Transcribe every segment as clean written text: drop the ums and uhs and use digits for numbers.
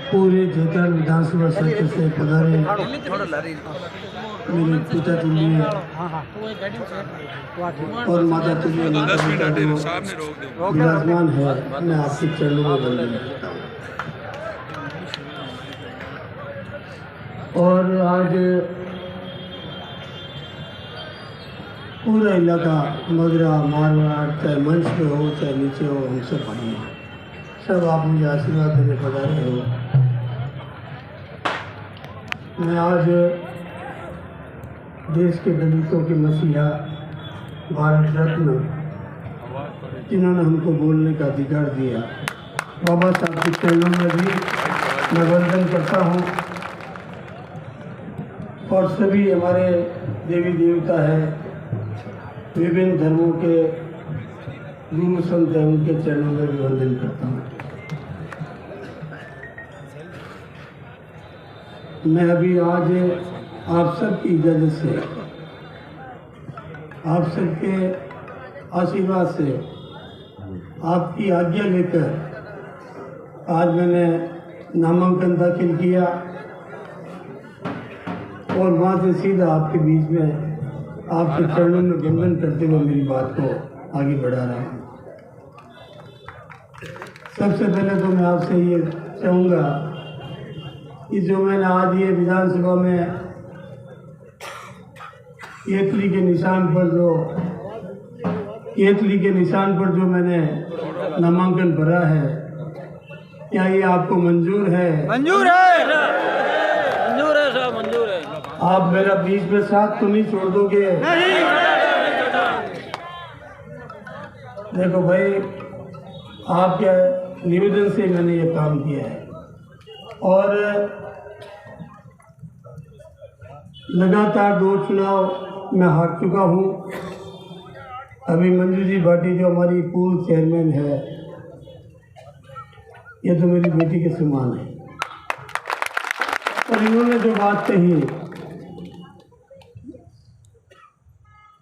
पूरे जेतन विधानसभा क्षेत्र से पधारे मेरे पिता तुल्य और माता तुल्य माता पिता जो विराजमान है, मैं आपके चरणों में वंदन करता हूँ। और आज पूरा इलाका मगरा मारवाड़, चाहे मंच पे हो चाहे नीचे हो, हम सब भाई हैं, सब आप मुझे आशीर्वाद देने पधारे हो। मैं आज देश के दलितों के मसीहा, भारत रत्न, जिन्होंने हमको बोलने का अधिकार दिया, बाबा साहब के चरणों में भी मैं वंदन करता हूँ। और सभी हमारे देवी देवता हैं, विभिन्न धर्मों के गुरु संत हैं, उनके चरणों में भी वंदन करता हूँ। मैं अभी आज आप सबकी इजाज़त से, आप सबके आशीर्वाद से, आपकी आज्ञा लेकर आज मैंने नामांकन दाखिल किया और वहाँ से सीधा आपके बीच में आपके चरणों में वंदन करते हुए मेरी बात को आगे बढ़ा रहा हूँ। सबसे पहले तो मैं आपसे ये चाहूँगा कि जो मैंने आज ये विधानसभा में केतली के निशान पर जो मैंने नामांकन भरा है, क्या ये आपको मंजूर है? मंजूर है, मंजूर है साहब, मंजूर है। आप मेरा बीच में साथ तो नहीं छोड़ दोगे? नहीं। देखो भाई, आपके निवेदन से मैंने ये काम किया है और लगातार 2 चुनाव मैं हार चुका हूँ। अभी मंजू जी भाटी जो हमारी पूर्व चेयरमैन है, ये तो मेरी बेटी के समान है। और इन्होंने जो बात कही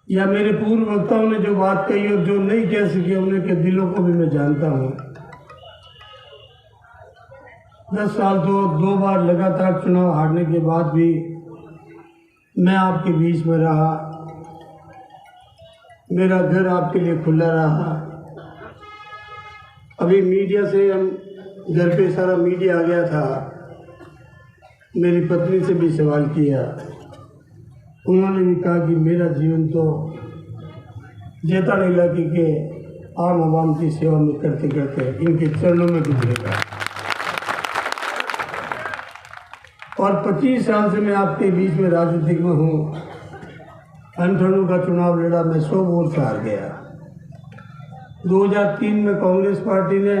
या मेरे पूर्व वक्ताओं ने जो बात कही और जो नहीं कह सके, उनके दिलों को भी मैं जानता हूँ। 10 साल तो 2 बार लगातार चुनाव हारने के बाद भी मैं आपके बीच में रहा, मेरा घर आपके लिए खुला रहा। अभी मीडिया से हम घर पे सारा मीडिया आ गया था, मेरी पत्नी से भी सवाल किया, उन्होंने भी कहा कि मेरा जीवन तो जेतन इलाके के आम आवाम की सेवा में करते करते इनके चरणों में गुजरेगा। और 25 साल से मैं आपके बीच में राजनीतिक में हूँ। अंठाणु का चुनाव लड़ा, मैं 100 वोट से हार गया। 2003 में कांग्रेस पार्टी ने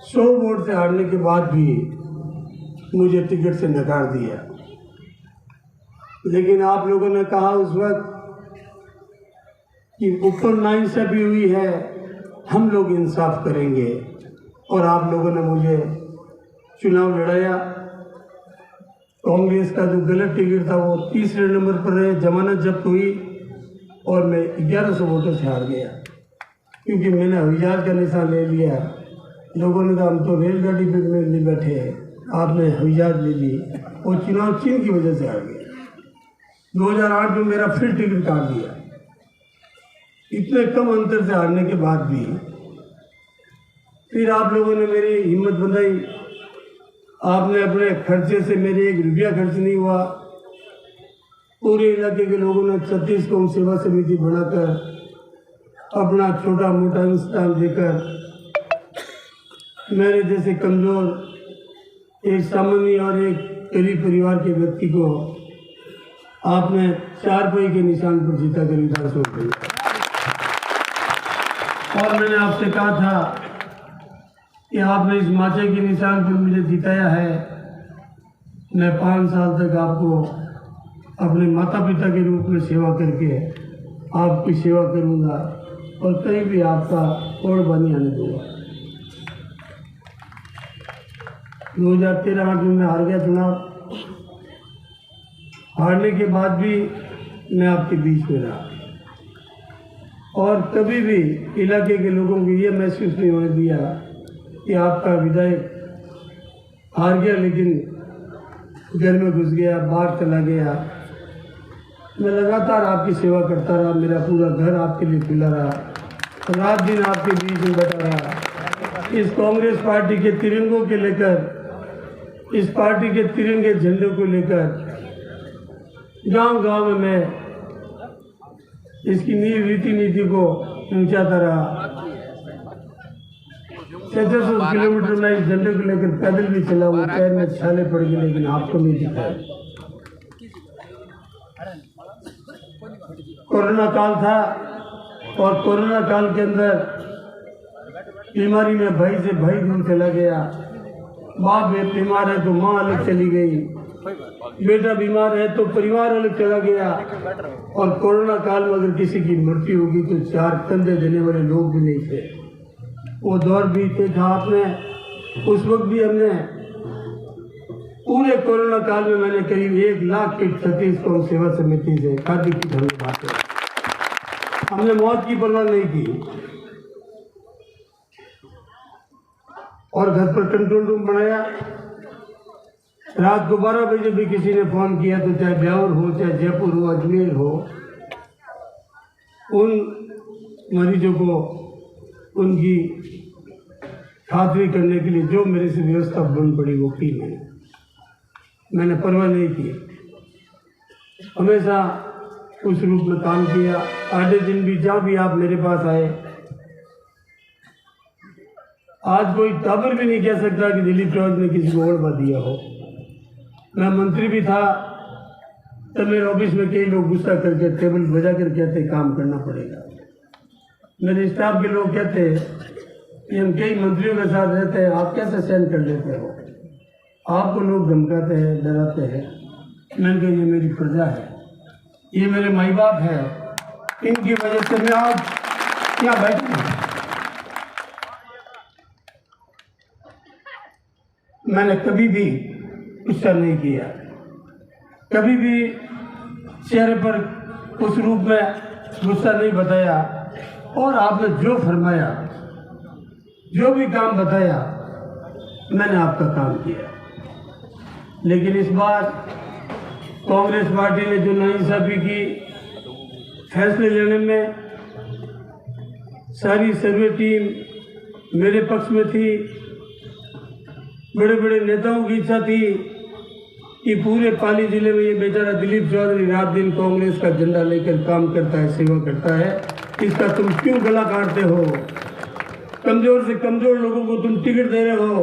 100 वोट से हारने के बाद भी मुझे टिकट से नकार दिया, लेकिन आप लोगों ने कहा उस वक्त कि ऊपर नाइंसाफी हुई है, हम लोग इंसाफ करेंगे। और आप लोगों ने मुझे चुनाव लड़ाया। कांग्रेस का जो गलत टिकट था वो तीसरे नंबर पर रहे, जमानत जब्त हुई और मैं 1100 वोटों से हार गया, क्योंकि मैंने हवाई जहाज का निशान ले लिया। लोगों ने कहा हम तो रेलगाड़ी पे नहीं बैठे हैं, आपने हवाई जहाज ले ली और चुनाव चिन्ह की वजह से हार गया। 2008 में मेरा फिर टिकट काट दिया। इतने कम अंतर से हारने के बाद भी फिर आप लोगों ने मेरी हिम्मत बंधाई। आपने अपने खर्चे से, मेरे 1 रुपया खर्च नहीं हुआ, पूरे इलाके के लोगों ने 36 कौम सेवा समिति बनाकर अपना छोटा मोटा इंतजाम देकर मेरे जैसे कमजोर एक सामान्य और एक गरीब परिवार के व्यक्ति को आपने 4 रुपये के निशान पर जीता कर विधानसभा भेजा। और मैंने आपसे कहा था कि आपने इस माचे के निशान पर मुझे जिताया है, मैं 5 साल तक आपको अपने माता पिता के रूप में सेवा करके आपकी सेवा करूंगा और कहीं भी आपका कोड़बानी आने दूंगा। 2013 में मैं हार गया चुनाव। हारने के बाद भी मैं आपके बीच में रहा और कभी भी इलाके के लोगों को ये महसूस नहीं होने दिया कि आपका विधायक हार गया, लेकिन घर में घुस गया, बाहर चला गया। मैं लगातार आपकी सेवा करता रहा, मेरा पूरा घर आपके लिए खुला रहा, रात दिन आपके बीच में बैठा रहा। इस कांग्रेस पार्टी के तिरंगों के लेकर, इस पार्टी के तिरंगे झंडों को लेकर गांव-गांव में मैं इसकी रीति नीति को ऊंचाता रहा। 600 किलोमीटर में इस झंडे को लेकर पैदल भी चला हूँ, पैर में छाले पड़ गए, लेकिन आपको नहीं दिखाया। कोरोना काल था और कोरोना काल के अंदर बीमारी में भाई से भाई दूर चला गया। बाप बीमार है तो माँ अलग चली गई, बेटा बीमार है तो परिवार अलग चला गया। और कोरोना काल में अगर किसी की मृत्यु होगी तो 4 कंधे देने वाले लोग भी नहीं थे। वो दौर भी देखा आपने। उस वक्त भी हमने पूरे कोरोना काल में मैंने करीब 1 लाख किट छत्तीस कौम सेवा समिति से खाद्य की धन बांटे। हमने मौत की परवाह नहीं की और घर पर कंट्रोल रूम बनाया। रात को 12 बजे भी किसी ने फोन किया तो चाहे ब्यावर हो, चाहे जयपुर हो, अजमेर हो, उन मरीजों को उनकी खातिरी करने के लिए जो मेरे से व्यवस्था बन पड़ी वो की मैंने परवाह नहीं की। हमेशा उस रूप में काम किया। आधे दिन भी जहाँ भी आप मेरे पास आए, आज कोई टाबर भी नहीं कह सकता कि दिलीप चौधरी ने किसी को ओढ़वा दिया हो। मैं मंत्री भी था तब मेरे ऑफिस में कई लोग गुस्सा करके टेबल बजा कर कहते काम करना पड़ेगा। मेरे स्टाफ के लोग कहते कि हम कई मंत्रियों के साथ रहते हैं, आप कैसे सहन कर लेते हो? आपको लोग धमकाते हैं, डराते हैं। मैंने कहा ये मेरी प्रजा है, ये मेरे माई बाप है, इनकी वजह से मैं आज क्या बैठा हूं। मैंने कभी भी गुस्सा नहीं किया, कभी भी चेहरे पर उस रूप में गुस्सा नहीं बताया। और आपने जो फरमाया, जो भी काम बताया, मैंने आपका काम किया। लेकिन इस बार कांग्रेस पार्टी ने जो नाइंसाफी की, फैसले लेने में सारी सर्वे टीम मेरे पक्ष में थी। बड़े बड़े नेताओं की इच्छा थी कि पूरे पाली जिले में ये बेचारा दिलीप चौधरी रात दिन कांग्रेस का झंडा लेकर काम करता है, सेवा करता है, इसका तुम क्यों गला काटते हो? कमजोर से कमजोर लोगों को तुम टिकट दे रहे हो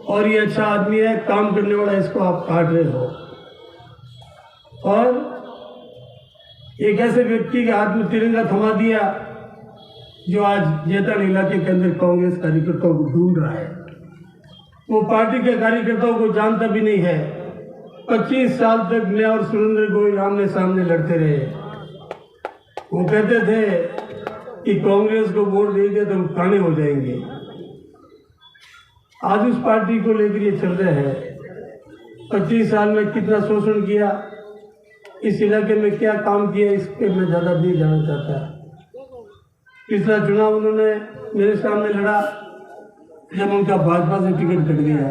और ये अच्छा आदमी है, काम करने वाला, इसको आप काट रहे हो। और एक ऐसे व्यक्ति के हाथ में तिरंगा थमा दिया जो आज जैतन इलाके के अंदर कांग्रेस कार्यकर्ताओं को ढूंढ रहा है। वो पार्टी के कार्यकर्ताओं को जानता भी नहीं है। 25 साल तक मैं और सुरेंद्र गोयल आमने सामने लड़ते रहे। वो कहते थे कि कांग्रेस को वोट देंगे तो हम काने हो जाएंगे। आज उस पार्टी को लेकर ये चल रहे हैं। 25 साल में कितना शोषण किया, इस इलाके में क्या काम किया, इस पे मैं ज़्यादा नहीं जानना चाहता। पिछला चुनाव उन्होंने मेरे सामने लड़ा जब उनका भाजपा से टिकट कट गया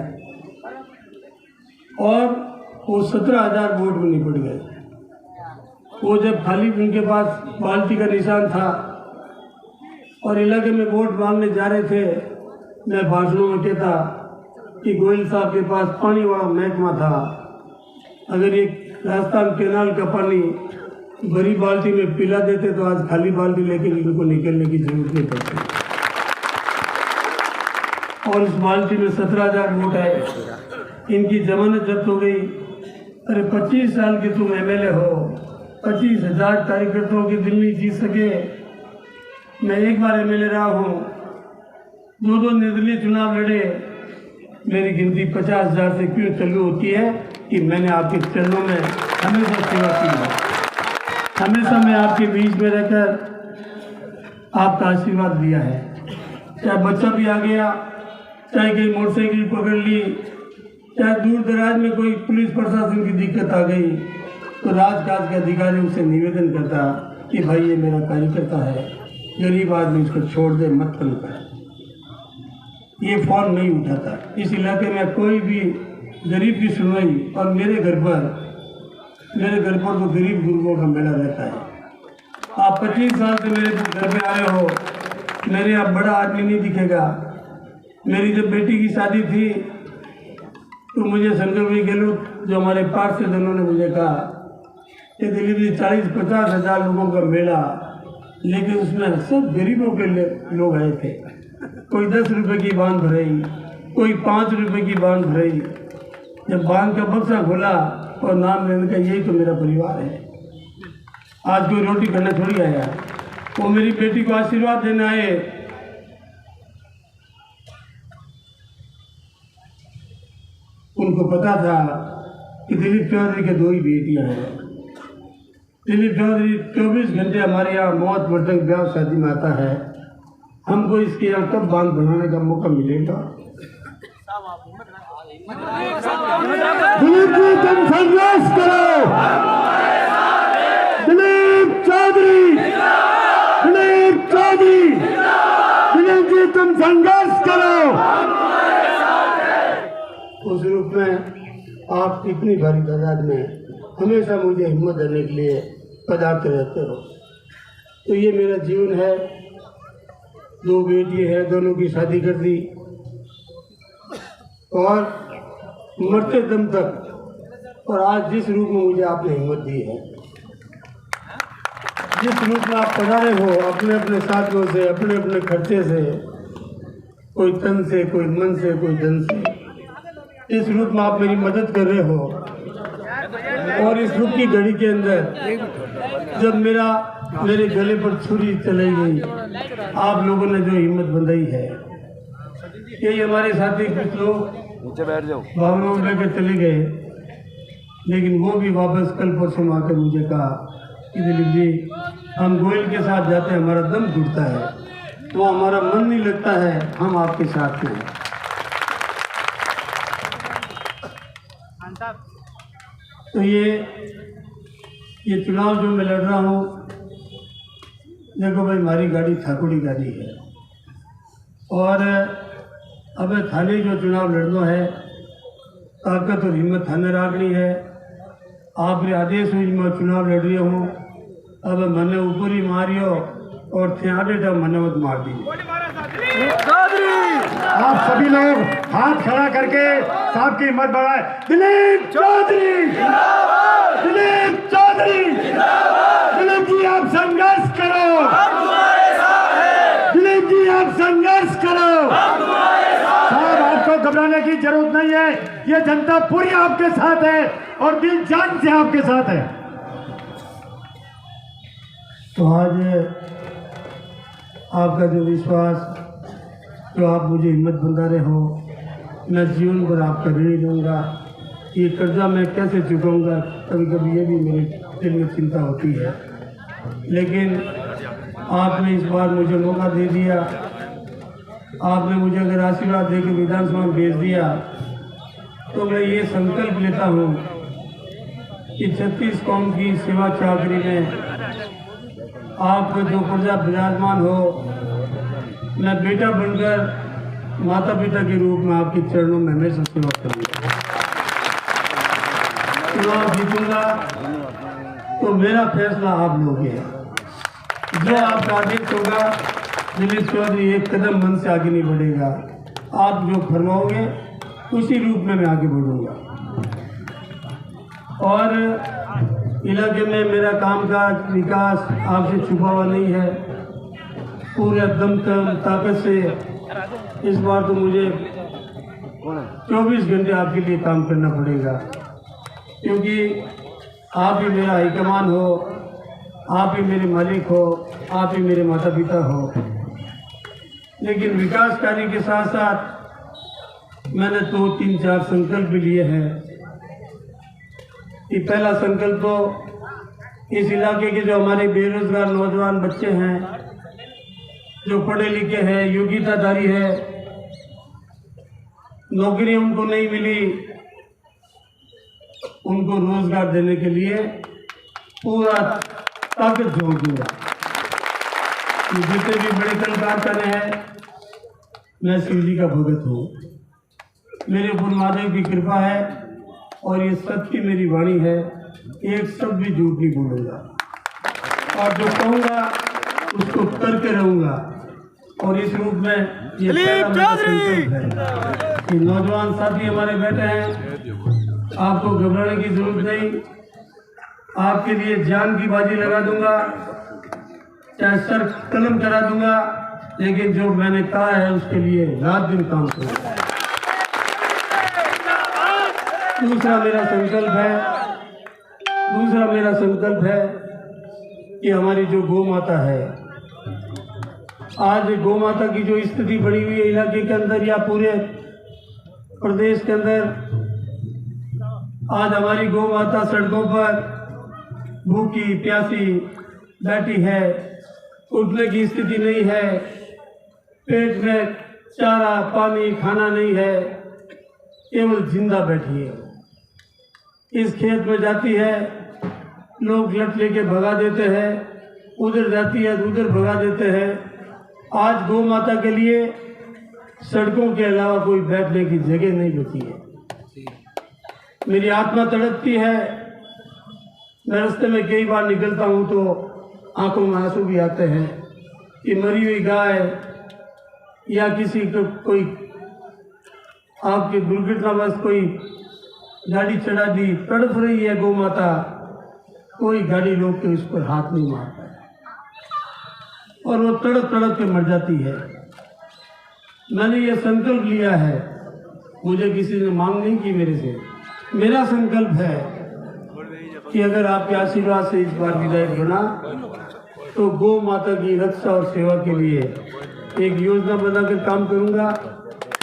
और वो 17,000 वोट में निपट गए। वो जब खाली उनके पास बाल्टी का निशान था और इलाके में वोट मांगने जा रहे थे, मैं भाषणों में कहता कि गोयल साहब के पास पानी वाला महकमा था, अगर ये राजस्थान कैनाल का पानी बड़ी बाल्टी में पिला देते तो आज खाली बाल्टी लेके इनको निकलने की जरूरत नहीं पड़ती। और इस बाल्टी में 17,000 वोट आए, इनकी जमानत जब्त हो गई। अरे 25 साल के तुम एमएलए हो, 25,000 कार्यकर्ताओं के दिल नहीं जीत सके। मैं एक बार एमएलए रहा हूँ, 2 निर्दलीय चुनाव लड़े, मेरी गिनती 50,000 से क्यों चालू होती है कि मैंने आपके चरणों में हमेशा सेवा की है। हमेशा मैं आपके बीच में रहकर आपका आशीर्वाद लिया है। चाहे बच्चा भी आ गया, चाहे कहीं मोटरसाइकिल पकड़ ली, चाहे दूर दराज में कोई पुलिस प्रशासन की दिक्कत आ गई, तो राजकाज के अधिकारियों से निवेदन करता कि भाई ये मेरा कार्यकर्ता है, गरीब आदमी, इसको छोड़ दे, मत तंग कर। ये फ़ोन नहीं उठाता। इस इलाके में कोई भी गरीब की सुनवाई, और मेरे घर पर तो गरीब गुरुओं का मेला रहता है। आप 25 साल से मेरे घर में आए हो, मेरे यहाँ बड़ा आदमी नहीं दिखेगा। मेरी जब बेटी की शादी थी तो मुझे शंकर भाई गहलोत जो हमारे पार्षद थे, उन्होंने मुझे कहा कि दिल्ली में 40-50 हज़ार लोगों का मेला, लेकिन उसमें सब गरीबों के लोग आए थे। कोई 10 रुपए की बांध भराई, कोई 5 रुपए की बांध भराई। जब बांध का बक्सा खोला और नाम लेने का, यही तो मेरा परिवार है। आज कोई रोटी खाने थोड़ी आया, वो मेरी बेटी को आशीर्वाद देने आए। उनको पता था कि दिलीप चौधरी के 2 ही बेटियां हैं। दिलीप चौधरी 24 घंटे हमारे यहाँ मौत मृतक ब्याह शादी में आता है। हमको इसके यहाँ कब बांध बनाने का मौका मिलेगा? दिलीप जी तुम संघर्ष करो, दिलीप चौधरी, दिलीप चौधरी, दिलीप जी तुम संघर्ष करो। उस रूप में आप इतनी भारी तादाद में हमेशा मुझे हिम्मत देने के लिए पधारते रहते हो। तो ये मेरा जीवन है। 2 बेटी है, दोनों की शादी कर दी, और मरते दम तक। और आज जिस रूप में मुझे आपने हिम्मत दी है, जिस रूप में आप पधारे हो, अपने अपने साथियों से, अपने अपने खर्चे से, कोई तन से, कोई मन से, कोई धन से, इस रूप में आप मेरी मदद कर रहे हो। और इस दुख की घड़ी के अंदर जब मेरे गले पर छुरी चलाई गई, आप लोगों ने जो हिम्मत बंधाई है, यही हमारे साथी कुछ लोग नीचे बैठ जाओ भावनाओं में लेकर चले गए, लेकिन वो भी वापस कल परसों आकर मुझे कहा कि दिलीप जी, हम गोयल के साथ जाते हैं, हमारा दम घुटता है, तो हमारा मन नहीं लगता है, हम आपके साथ हैं। तो ये चुनाव जो मैं लड़ रहा हूँ, देखो भाई, हमारी गाड़ी ठाकुरी गाड़ी है, और अब थाने जो चुनाव लड़ना है, ताकत और हिम्मत थाने राखनी है। आपने आदेश हुई मैं चुनाव लड़ रही हूँ, अब मैंने ऊपर ही मारियो और थे आधे मैंने मत मार दी। आप सभी लोग हाथ खड़ा करके साहब की हिम्मत बढ़ाए। दिलीप चौधरी, दिलीप चौधरी, दिलीप जी आप संघर्ष करो, दिलीप जी आप संघर्ष करो। साहब आपको घबराने की जरूरत नहीं है, ये जनता पूरी आपके साथ है और दिल जान से आपके साथ है। तो आज आपका जो विश्वास, जो आप मुझे हिम्मत बंधा रहे हो, मैं जीवन भर आपका ऋणी दूंगा। ये कर्जा मैं कैसे चुकाऊंगा, कभी कभी ये भी मेरे दिल में चिंता होती है, लेकिन आपने इस बार मुझे मौका दे दिया। आपने मुझे अगर आशीर्वाद देकर विधानसभा में भेज दिया, तो मैं ये संकल्प लेता हूँ कि 36 कौम की सेवा चाकरी में आप जो प्रजा विराजमान हो, मैं बेटा बनकर माता पिता के रूप में आपके चरणों में हमेशा सेवा करूँगा। चुनाव जीतूंगा तो मेरा फैसला आप लोगे, जो आपका आदेश होगा। दिलीप चौधरी एक कदम मन से आगे नहीं बढ़ेगा, आप जो फरमाओगे उसी रूप में मैं आगे बढ़ूंगा। और इलाके में मेरा कामकाज विकास आपसे छुपा हुआ नहीं है, पूरे दमखम ताकत से इस बार तो मुझे 24 घंटे आपके लिए काम करना पड़ेगा, क्योंकि आप ही मेरा हाईकमान हो, आप ही मेरे मालिक हो, आप ही मेरे माता पिता हो। लेकिन विकास कार्य के साथ साथ मैंने 2, 3, 4 संकल्प भी लिए हैं। कि पहला संकल्प तो इस इलाके के जो हमारे बेरोजगार नौजवान बच्चे हैं, जो पढ़े लिखे हैं, योग्यताधारी है, नौकरी उनको नहीं मिली, उनको रोजगार देने के लिए पूरा ताकत झोंक दूंगा। जितने भी बड़े कल कारखाने हैं, मैं शिव जी का भगत हूँ। मेरे ऊपर महादेव की कृपा है और ये सत्य मेरी वाणी है, एक शब्द भी झूठ नहीं बोलूँगा और जो कहूँगा उसको करके रहूँगा। और इस रूप में ये पहला मेरा संकल्प है कि नौजवान साथी हमारे बैठे हैं, आपको घबराने की जरूरत नहीं। आपके लिए जान की बाजी लगा दूंगा, चाहे सर कलम करा दूंगा, लेकिन जो मैंने कहा है उसके लिए रात दिन काम करूंगा। दूसरा मेरा संकल्प है कि हमारी जो गौ माता है, आज गौ माता की जो स्थिति बनी हुई है इलाके के अंदर या पूरे प्रदेश के अंदर, आज हमारी गौ माता सड़कों पर भूखी प्यासी बैठी है, उठने की स्थिति नहीं है, पेट में चारा पानी खाना नहीं है, केवल जिंदा बैठी है। इस खेत में जाती है, लोग लट लेके भगा देते हैं, उधर जाती है तो उधर भगा देते हैं। आज गौ माता के लिए सड़कों के अलावा कोई बैठने की जगह नहीं बची है। मेरी आत्मा तड़पती है, मैं रास्ते में कई बार निकलता हूँ तो आंखों में आंसू भी आते हैं कि मरी हुई गाय या किसी को कोई आपकी दुर्घटनावश कोई गाड़ी चढ़ा दी, तड़प रही है गौ माता, कोई गाड़ी रोक के उस पर हाथ नहीं मारता है और वो तड़प तड़प के मर जाती है। मैंने ये संकल्प लिया है, मुझे किसी ने मांग नहीं की मेरे से। मेरा संकल्प है कि अगर आपके आशीर्वाद से इस बार विधायक बना तो गौ माता की रक्षा और सेवा के लिए एक योजना बनाकर काम करूंगा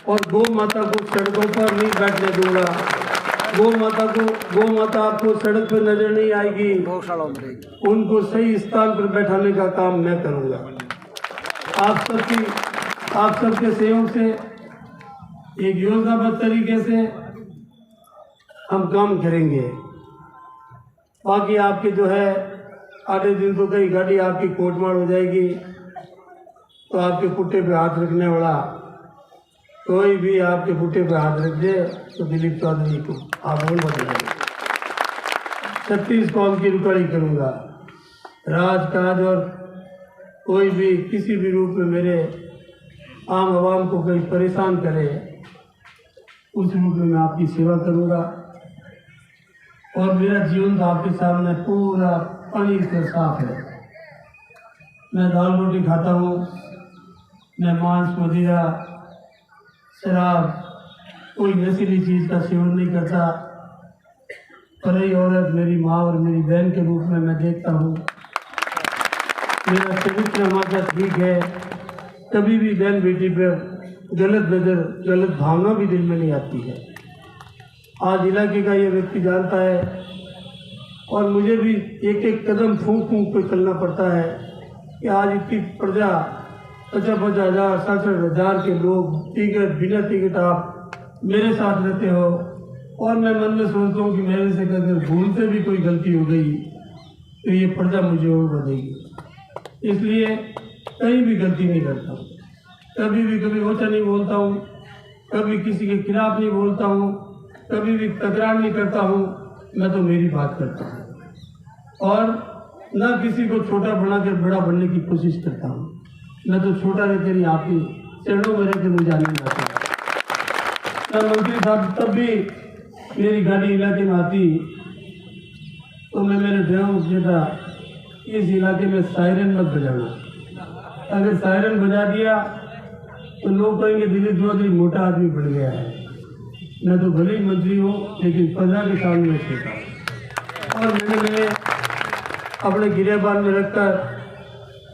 और गौ माता को सड़कों पर नहीं बैठने दूंगा। गौ माता आपको सड़क पर नजर नहीं आएगी, उनको सही स्थान पर बैठाने का काम मैं करूंगा। आप सबके सहयोग से एक योजनाबद्ध तरीके से हम काम करेंगे। बाकी आपके जो है आधे दिन तो कई गाड़ी आपकी कोटमार हो जाएगी, तो आपके पुट्टे पे हाथ रखने वाला कोई भी आपके पुट्टे पे हाथ रख दे तो दिलीप चौधरी को आप बोल बताइए। 36 कौम की रुकाड़ी करूँगा। राजकाज और कोई भी किसी भी रूप में मेरे आम आवाम को कोई परेशान करे, उस रूप में मैं आपकी सेवा करूँगा। और मेरा जीवन तो आपके सामने पूरा पानी से साफ है। मैं दाल रोटी खाता हूँ, मैं मांस मदिरा शराब कोई नशीली चीज़ का सेवन नहीं करता। पराई औरत मेरी माँ और मेरी बहन के रूप में मैं देखता हूँ। मेरा चरित्र हमारा ठीक है, कभी भी बहन बेटी पर गलत नज़र गलत भावना भी दिल में नहीं आती है। आज इलाके का ये व्यक्ति जानता है और मुझे भी एक एक कदम फूंक फूंक कर चलना पड़ता है कि आज इतनी प्रजा 50,000 60,000 के लोग टिकट बिना टिकट आप मेरे साथ रहते हो और मैं मन में सोचता हूँ कि मेरे से अगर भूल से भी कोई गलती हो गई तो ये प्रजा मुझे और बदेगी। इसलिए कहीं भी गलती नहीं करता हूँ, कभी ओछा नहीं बोलता हूँ, कभी किसी के खिलाफ नहीं बोलता हूँ, कभी भी तकरार नहीं करता हूँ। मैं तो मेरी बात करता हूँ और न किसी को छोटा बनाकर बड़ा बनने की कोशिश करता हूँ। मैं तो छोटा रहकर ही आपकी चरणों में रहकर मुझे आने जाता हूँ। मंत्री साहब तब भी मेरी गाड़ी इलाके में आती तो मैं मेरे ड्राइवर बेटा इस इलाके में सायरन मत बजाना, अगर सायरन बजा दिया तो लोग कहेंगे दिलीप चौधरी मोटा आदमी बन गया है। मैं तो भले ही मंत्री हूँ लेकिन प्रजा के सामने में छोटा और मैंने अपने गिरेबान में रखकर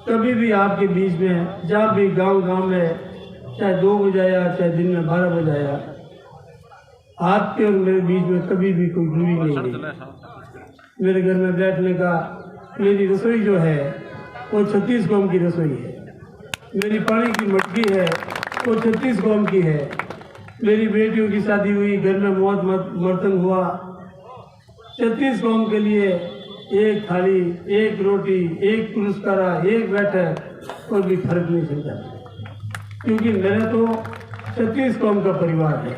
कभी भी आपके बीच में जहाँ भी गांव में चाहे 2 बजे आया चाहे दिन में 12 बजे आया, आपके और मेरे बीच में कभी भी कोई दूरी नहीं है। मेरे घर में बैठने का मेरी रसोई जो है वो 36 कौम की रसोई है। मेरी पानी की मटकी है वो 36 कौम की है। मेरी बेटियों की शादी हुई, घर में मौत मर्तन हुआ, 36 कौम के लिए एक थाली, एक रोटी, एक पुरस्कार, एक बैठक, कोई भी फर्क नहीं समझा। क्योंकि मेरा तो 36 कौम का परिवार है।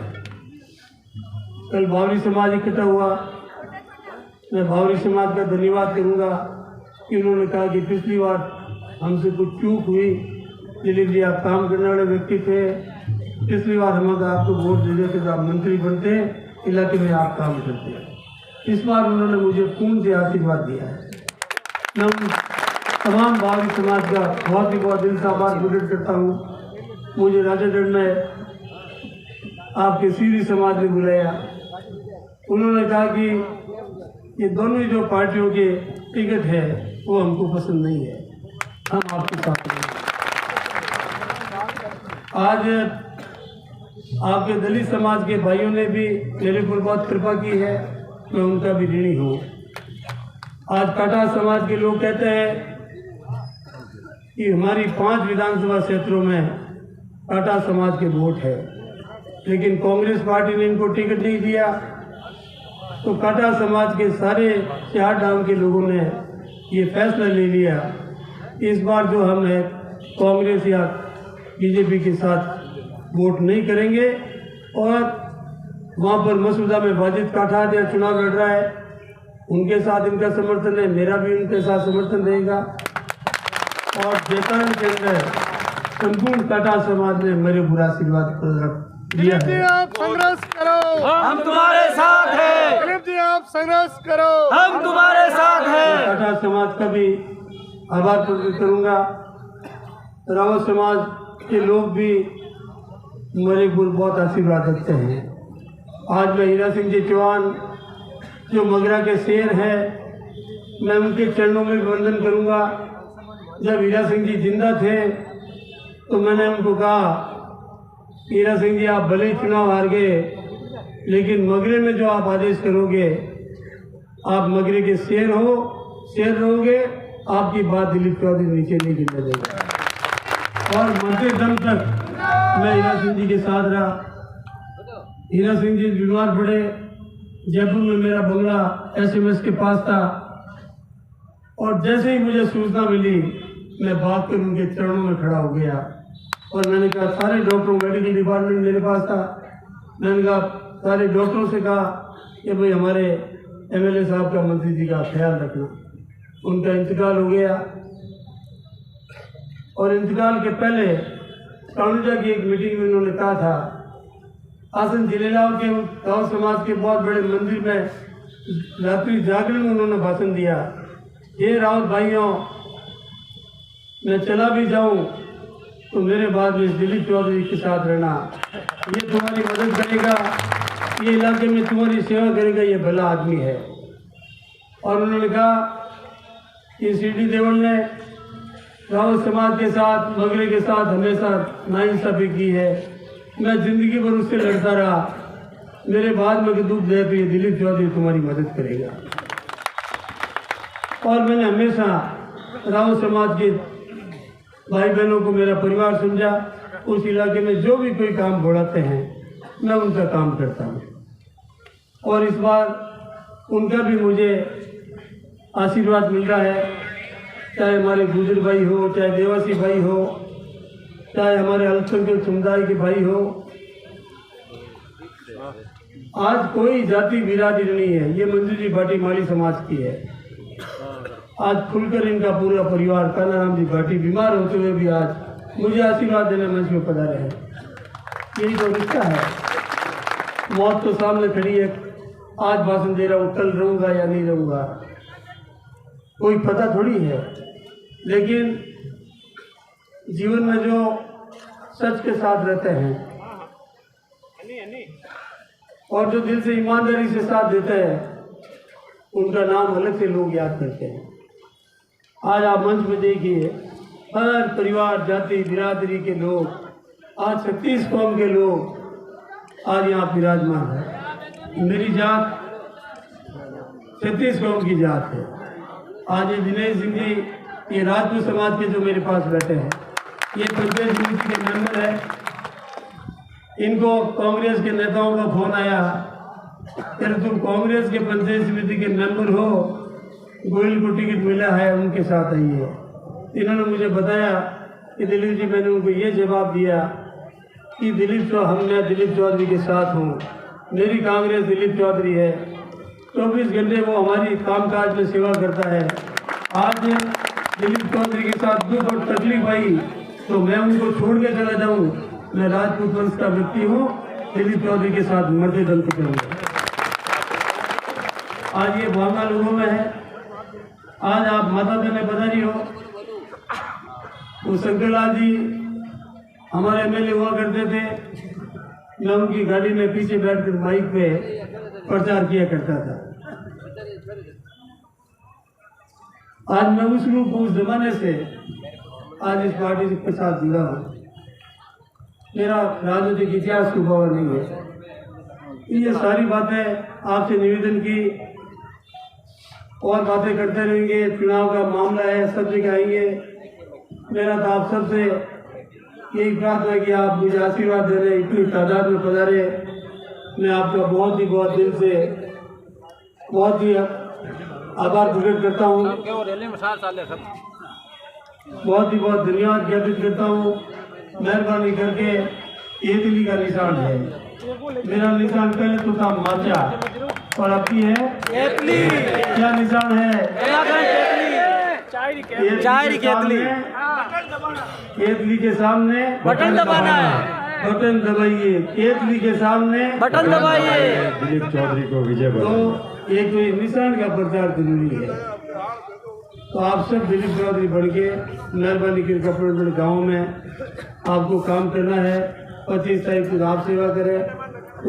कल बावरी समाज इकट्ठा हुआ, मैं बावरी समाज का धन्यवाद करूंगा कि उन्होंने कहा कि पिछली बार हमसे कुछ चूक हुई, दिलीप जी आप काम करने वाले व्यक्ति थे, पिछली बार हम अगर आपको वोट दे देते तो आप मंत्री बनते, इलाके में आप काम करते। इस बार उन्होंने मुझे पूर्ण से आशीर्वाद दिया है। मैं उन तमाम बावरी समाज का बहुत दिल से आभार प्रकट करता हूँ। मुझे राजागढ़ में आपके सीरी समाज ने बुलाया, उन्होंने कहा कि ये दोनों ही जो पार्टियों के टिकट है वो हमको पसंद नहीं है, हम आपके साथ हैं। आज आपके दलित समाज के भाइयों ने भी मेरे पर बहुत कृपा की है, मैं उनका भी ऋणी हूँ। आज काटा समाज के लोग कहते हैं कि हमारी 5 विधानसभा क्षेत्रों में काटा समाज के वोट है, लेकिन कांग्रेस पार्टी ने इनको टिकट नहीं दिया, तो काटा समाज के सारे 4 गांव के लोगों ने ये फैसला ले लिया इस बार जो हम है कांग्रेस या बीजेपी के साथ वोट नहीं करेंगे। और वहाँ पर मसूदा में वाजिद काठार या चुनाव लड़ रहा है, उनके साथ इनका समर्थन है, मेरा भी उनके साथ समर्थन रहेगा। और जैतान के अंदर संपूर्ण काटा समाज ने मेरे बुरा आशीर्वाद दिया है। आप संघर्ष करो, हम तुम्हारे साथ हैं। दिलीप जी आप संघर्ष करो, हम तुम्हारे साथ हैं। काटा समाज का भी आभार प्रकट करूंगा। रावत समाज के लोग भी मेरे को बहुत आशीर्वाद देते हैं। आज मैं हीरा सिंह जी चौहान जो मगरा के शेर हैं, मैं उनके चरणों में वंदन करूंगा। जब हीरा सिंह जी जिंदा थे तो मैंने उनको कहा, हीरा सिंह जी आप भले ही चुनाव हार गए, लेकिन मगरे में जो आप आदेश करोगे, आप मगरे के शेर हो, शेर रहोगे, आपकी बात दिलीप चौधरी नीचे नहीं गिरने देगा। और मरते दम तक मैं हीरा सिंह जी के साथ रहा। हीरा सिंह जी बीमार पड़े, जयपुर में मेरा बंगला SMS के पास था, और जैसे ही मुझे सूचना मिली मैं भाग कर उनके चरणों में खड़ा हो गया और मैंने कहा, सारे डॉक्टरों मेडिकल डिपार्टमेंट मेरे पास था, मैंने कहा सारे डॉक्टरों से कहा कि भाई हमारे MLA साहब का, मंत्री जी का ख्याल रखना। उनका इंतकाल हो गया और इंतकाल के पहले कानूजा की एक मीटिंग में उन्होंने कहा था, आसन जिलेलाव के गाँव समाज के बहुत बड़े मंदिर में रात्रि जागरण में उन्होंने भाषण दिया, ये रावत भाइयों, मैं चला भी जाऊं तो मेरे बाद में दिलीप चौधरी के साथ रहना, ये तुम्हारी मदद करेगा, ये इलाके में तुम्हारी सेवा करेगा, ये भला आदमी है। और उन्होंने कहा कि CD देवल ने रावत समाज के साथ, मगरे के साथ हमेशा नाइंसाफी की है, मैं जिंदगी भर उससे लड़ता रहा, मेरे बाद में दुख दे तो ये दिलीप चौधरी तुम्हारी मदद करेगा। और मैंने हमेशा रावत समाज के भाई बहनों को मेरा परिवार समझा। उस इलाके में जो भी कोई काम बढ़ाते हैं मैं उनका काम करता हूँ, और इस बार उनका भी मुझे आशीर्वाद मिल रहा है, चाहे हमारे गुजर भाई हो, चाहे देवासी भाई हो, चाहे हमारे अल्पसंख्यक समुदाय के भाई हो। आज कोई जाति बिरादरी नहीं है, ये मंजू जी भाटी माली समाज की है। आज खुलकर इनका पूरा परिवार, कानाराम जी भाटी बीमार होते हुए भी आज मुझे आशीर्वाद देने मंच में पधारे हैं। यही तो रिश्ता है। मौत तो सामने खड़ी है, आज भाषण दे रहा हूँ, कल रहूँगा या नहीं रहूँगा कोई पता थोड़ी है, लेकिन जीवन में जो सच के साथ रहते हैं और जो दिल से ईमानदारी से साथ देते हैं, उनका नाम अलग से लोग याद करते हैं। आज आप मंच में देखिए, हर परिवार, जाति बिरादरी के लोग, आज 36 कौम के लोग आज यहाँ विराजमान है। मेरी जात 36 कौम की जात है। आज ये दिनेश सिंह जी, ये राजपूत समाज के जो मेरे पास बैठे हैं, ये पंचायत समिति के मेंबर है। इनको कांग्रेस के नेताओं का फोन आया, अगर तुम कांग्रेस के पंचायत समिति के मेंबर हो, गोयल को टिकट मिला है, उनके साथ आइए। इन्होंने मुझे बताया कि दिलीप जी, मैंने उनको ये जवाब दिया कि मैं दिलीप चौधरी के साथ हूँ, मेरी कांग्रेस दिलीप चौधरी है, 24 घंटे वो हमारी कामकाज में सेवा करता है। आज दिलीप चौधरी के साथ दुख और तकलीफ आई तो मैं उनको छोड़ के चला जाऊँ? मैं राजपूत वंश का व्यक्ति हूँ, दिलीप चौधरी के साथ मरते दम तक करूँगा। आज ये भावना लोगों में है। आज आप माता बहने पधारी हो, वो शंकरलाल जी हमारे एमएलए हुआ करते थे, मैं उनकी गाड़ी में पीछे बैठकर माइक पे प्रचार किया करता था। आज मैं उस रूप उस जमाने से आज इस पार्टी के साथ जुड़ा हूँ। मेरा राजनीतिक इतिहास छुपा हुआ नहीं है। ये सारी बातें आपसे निवेदन की और बातें करते रहेंगे। चुनाव का मामला है, सब जगह आएंगे। मेरा तो आप सबसे यही प्रार्थना कि आप मुझे आशीर्वाद दे रहे, इतनी तादाद में पधारे। मैं आपका बहुत ही दिल से बहुत ही आभार प्रकट करता हूँ, बहुत धन्यवाद ज्ञापित करता हूँ। मेहरबानी करके ये दिल्ली का निशान है, मेरा निशान पहले तो था माचा और अब भी है केतली। क्या निशान है? केतली के सामने बटन दबाना है, बटन दबाइए। केतली के सामने बटन दबाइए। दिलीप चौधरी को विजय बनाओ। तो एक निशान का प्रचार जरूरी है। तो आप सब दिलीप चौधरी बढ़ के मेहरबानी करके अपने गाँव में आपको काम करना है। 25 तारीख को आप सेवा करें,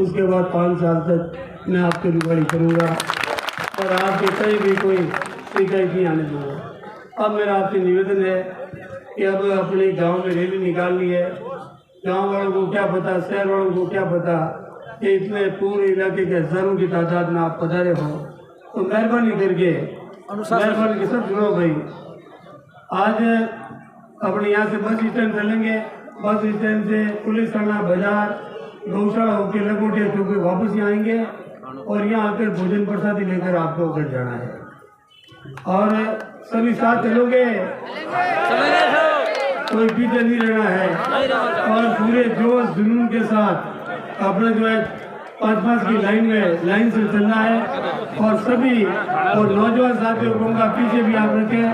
उसके बाद 5 साल तक मैं आपकी रुगड़ी करूँगा और आपके कहीं भी कोई शिकायत नहीं आने दूँगा। अब मेरा आपसे निवेदन है कि अब अपने गांव में रैली निकालनी है। गांव वालों को क्या पता, शहर वालों को क्या पता कि इतने पूरे इलाके के हजारों की तादाद में आप पधारे हो। तो मेहरबानी करके सब सुनो भाई। आज अपने यहाँ से बस स्टैंड चलेंगे, बस स्टैंड से पुलिस थाना, बाजार, गौशाला होकर लंगोटिया चौक पे वापस यहाँ आएंगे और यहाँ आकर भोजन प्रसादी लेकर आपको घर जाना है। और सभी साथ चलोगे, कोई पीछे नहीं रहना है और पूरे जोश जुनून के साथ अपना जो है 5-5 की लाइन से चलना है। और सभी और नौजवान साथियों को पीछे भी आप रखें,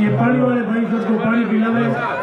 ये पानी वाले भाई सबको पानी पिलावे।